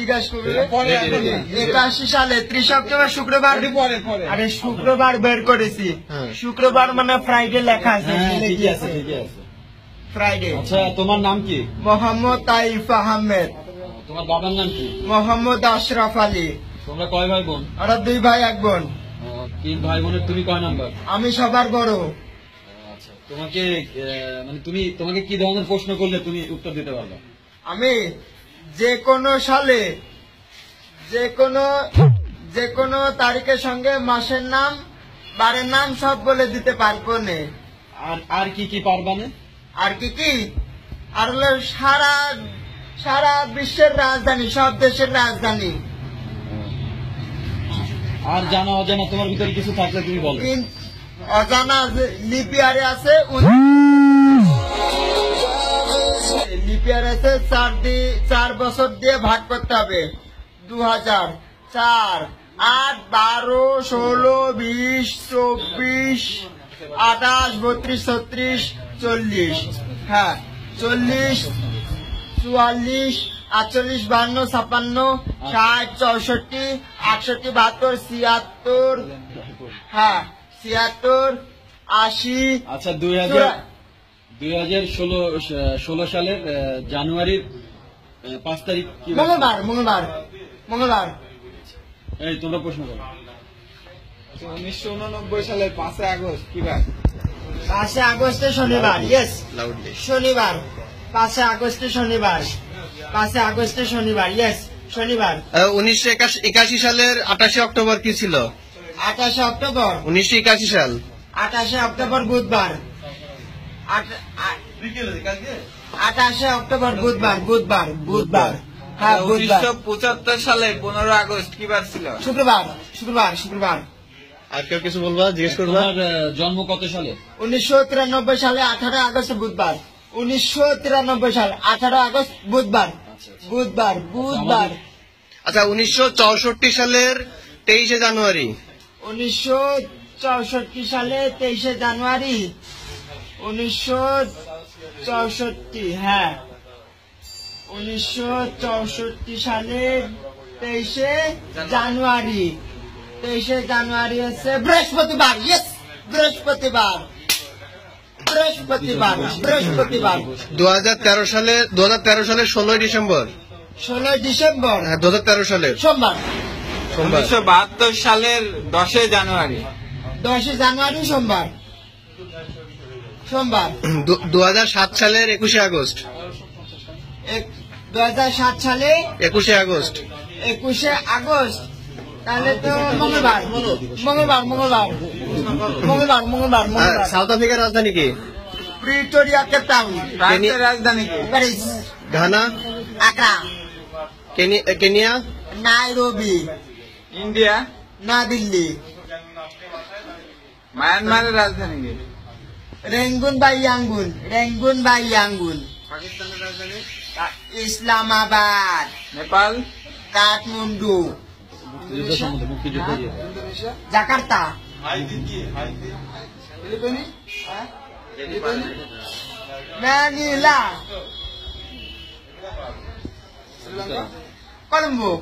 জিজ্ঞাসা করবে 81 সালে 30 অক্টোবর শুক্রবার। আরে শুক্রবার বের করেছি, শুক্রবার মানে ফ্রাইডে লেখা আছে। ফ্রাইডে। আচ্ছা তোমার নাম কি? মোহাম্মদ তাইফ আহমেদ। তোমার বাবার নাম কি? মোহাম্মদ আশরাফ আলী। তোমরা কয় ভাই বোন? ওরা 2 ভাই 1 বোন। 3 ভাই বোনের তুমি কয় নাম্বার? আমি সবার বড়। আচ্ছা তোমাকে মানে তোমাকে কি ধরনের প্রশ্ন করলে তুমি উত্তর দিতে পারবে? আমি যে কোনো সালে যে কোনো তারিখের সঙ্গে মাসের নাম বারের নাম সব বলে দিতে পারবো না। আর কি কি পারবা না? আর কি আর হলো সারা বিশ্বের রাজধানী, সব দেশের রাজধানী। আর জানা অজানা তোমার ভিতরে কিছু থাকলে তুমি বলো। অজানা লিপিয়ারে আছে, লিপিয়ারে আছে 4 বছর দিয়ে ভাগ করতে হবে। 2000, 4, 8, 12, 16, 20, 24, 28, 32, 36, 40। হ্যাঁ 40, 44, 48, 52, 56, 60, 64, 68, 72, 76, হ্যাঁ 76, 80। আচ্ছা 2016 সালের জানুয়ারির 5 তারিখ কি? মঙ্গলবার। এই তোমরা প্রশ্ন করো। 1989 সালের 5 আগস্ট কি বার? 5 আগস্টে শনিবার। ইয়েস, শনিবার। 5 আগস্টে শনিবার। 5 আগস্টে শনিবার। ইয়েস, শনিবার। 1981 সালের 28 অক্টোবর কি ছিল? 28 অক্টোবর 1981 সাল 28 অক্টোবর বুধবার। 28 অক্টোবর বুধবার। হ্যাঁ বুধবার। 1975 সালের 15 আগস্ট কি বার ছিল? শুক্রবার। আর কেউ কিছু বলবা, জিজ্ঞেস করবা? তোমার জন্ম কত সালে? 1993 সালে 18 আগস্ট বুধবার। 1993 সাল 18 আগস্ট বুধবার। আচ্ছা 1964 সালের 23 জানুয়ারি। 1964 সালে 23 জানুয়ারি। 1964, হ্যাঁ 1964 সালে 23 জানুয়ারি। 23 জানুয়ারি হচ্ছে বৃহস্পতিবার। ইয়েস, বৃহস্পতিবার। 2013 সালের 16 ডিসেম্বর। 16 ডিসেম্বর। হ্যাঁ 2013 সালের সোমবার। 1972 সালের 10 জানুয়ারি। 10 জানুয়ারি সোমবার। 2007 সালের 21 আগস্ট। 2007 সালে 21 আগস্ট। 21 আগস্ট। তাহলে তো মঙ্গলবার। সাউথ আফ্রিকার রাজধানী কি? Pretoria, Cape Town. ফ্রান্সের রাজধানী কি? Paris. Ghana, Accra. Kenya, Nairobi. India, না দিল্লি। মায়ানমারের রাজধানী কি? রেঙ্গুন বা ইয়াঙ্গুন। পাকিস্তানের রাজধানী? ইসলামাবাদ। নেপাল, কাঠমান্ডু। মুক্তিযুদ্ধ দিয়ে জাকার্তা। ম্যানিলা। কলম্বো।